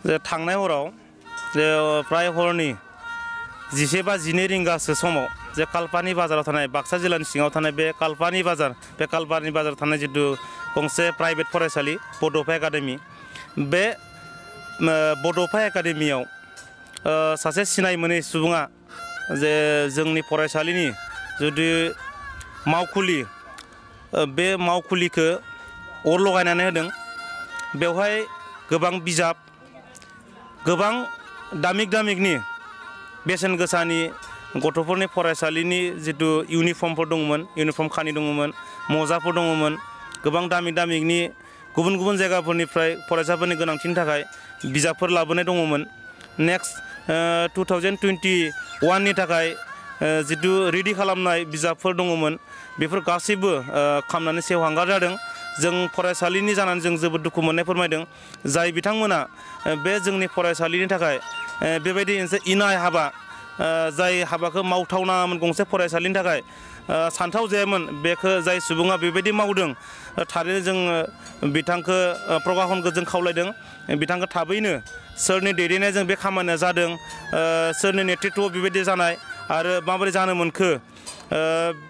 जे थांनाय हराव जे प्राय हरनि 11 बा 12 रिंगासो समाव जे कालपानि बाजाराव थानाय बाक्सा जिल्लानि सिङाव थानाय बे कालपानि बाजाराव थानाय जितु गंसे प्राइभेट फरायसालि बड'फा एकाडेमि बे बड'फा एकाडेमियाव सासे सिनाय मोनै सुबुङा जे जोंनि फरायसालिनि जुदि मावखुलि बे मावखुलिखौ अर लगायनानै होदों। बेवहाय गोबां बिजाब गोबां दामिकनि बेसेन गोसानि गथ'फोरनि फरायसालिनि जितु इउनिफर्मफोर दङमोन, इउनिफर्म खानि दङमोन, मजाफोर दङमोन, गोबां दामिकनि गुबुन जायगाफोरनिफ्राय फरायसाफोरनि गोनांथिनि थाखाय बिजाबफोर लाबोनाय दङमोन। नेक्स्ट 2021 नि थाखाय जितु रेडि खालामनाय बिजाबफोर दङमोन बेफोर गासैबो खामनानै सेवहांगार जादों। जों फरायसालिनि जानानै जों जोबोद दुखु मोननाय फोरमायदों। जाय बिथांमोना बे जोंनि फरायसालिनि थाखाय बेबायदि मोनसे इनाय हाबा जाय हाबाखौ मावथावनामोन गंसे फरायसालिनि थाखाय सानथाव जायामोन बेखौ जाय सुबुङा बेबायदि मावदों थारैनो जों बिथांखौ प्रकाशनखौ जों खावलायदों बिथांखौ थाबैनो सोरनि दैदेननायजों बे खामानिया जादों, सोरनि नेतृत्वआव बेबायदि जानाय आरो माबोरै जानो मोनखो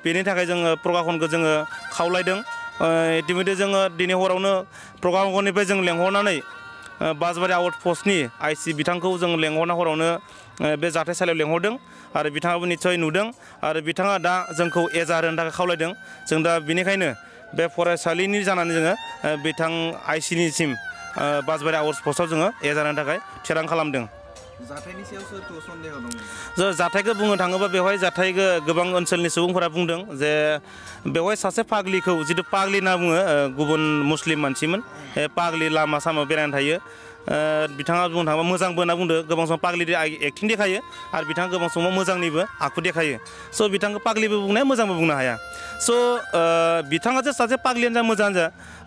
बेनि थाखाय जोङो प्रकाशनखौ जोङो खावलायदों। इतिमध्य जोङो दिनै हरावनो प्रकाशननिफ्राय जों लेंहरनानै बासबारि आउट पस्टनि आइसि बिथांखौ जों लेंहरना हरावनो बे जाथायसालियाव लेंहरदों आरो बिथाङाबो निस्सय नुदों आरो बिथाङा दा जोंखौ एजाहार होनो थाखाय खावलायदों। जों दा बेनिखायनो बे फरायसालिनि जानानै जोङो बिथां आइसिनिसिम बासबारि आउट पस्टआव जोङो एजाहार होनो थाखाय थिरां खालामदों। जाथायनि सायाव सोरखौ सन्देह दं? जाथायखौ बुंनो थाङोबा बेवहाय जाथायखौ गोबां ओनसोलनि सुबुंफोरा बुंदों जे बेवहाय सासे पाग्लिखौ जितु पाग्लि होनना बुङो गुबुन मुस्लिम मानसिमोन पाग्लि लामा सामायाव बेरायना थायो। बिथाङा बुंनो थाङोबा मोजांबो होनना बुंदों। गोबां समाव पाग्लि एक्टिं देखायो आरो बिथाङा गोबां समाव मोजांनिबो आखु देखायो। स' बिथांखौ पाग्लिबो बुंनाया मोजांबो बुंनो हाया। स' बिथाङा जे सासे पाग्लियानो जा मोजाङानो जा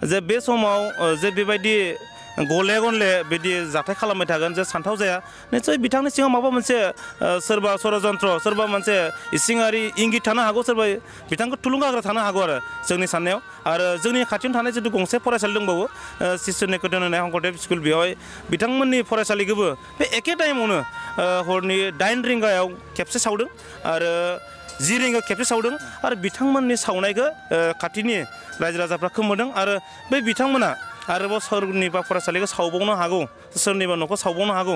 जे बे समाव जे बेबायदि गले बिदि जाथाय खालामबाय थागोन जे सानथाव जाया। निस्सय बिथांनि सिङाव माबा मोनसे सोरबा षड़यन्त्र सोरबा मोनसे इसिङारि इंगित थानो हागौ, सोरबा बिथांखौ थुलुंगा होग्रा थानो हागौ आरो जोंनि साननायाव। आरो जोंनि खाथियावनो थानाय जितु गंसे फरायसालि दंबावो शिशु निकेतन होननाय शंकरदेब स्कुल, बेवहाय बिथांमोननि फरायसालिखौबो बे एखे टाइमावनो हरनि 9 रिंगायाव खेबसे सावदों आरो 10 रिंगायाव खेबसे सावदों आरो बिथांमोननि सावनायखौ खाथिनि रायजो राजाफ्रा खोमोदों आरो बे बिथांमोना आरोबाव सोरनिबा फरायसालिखौ सावबावनो हागौ, सोरनिबा न'खौ सावबावनो हागौ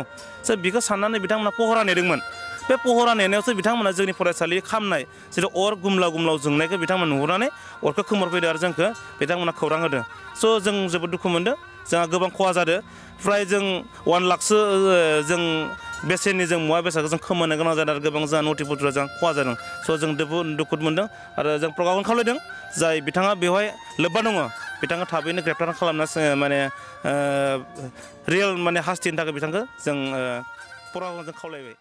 बेखौ साननानै बिथांमोना पहरा नेदोंमोन। बे पहरा नेनायावसो बिथांमोना जोंनि फरायसालि खामनाय जितु अर गुमलाव जोंनायखौ बिथांमोना नुहुरनानै अरखौ खोमोरफैदों आरो जोंखौ बिथांमोना खौरां होदों। स' जों जोबोद दुखु मोनदों। जोंहा गोबां खहा जादों। फ्राय जों 1 लाखसो जों बेसेननि जों मुवा बेसादखौ जों खोमानो गोनां जादों आरो गोबां जोंहा नथिफोरा जों खहा जादों। स' जों दुखु मोनदों आरो जों प्रकाशन खावलायदों जाय बिथाङा बेवहाय लोब्बा दङ बिथाङा थाबैनो ग्रेप्टार खालामना माने रियेल माने हास्तिनि थाखाय बिथांखौ जों प्रकाशनजों खावलायबाय।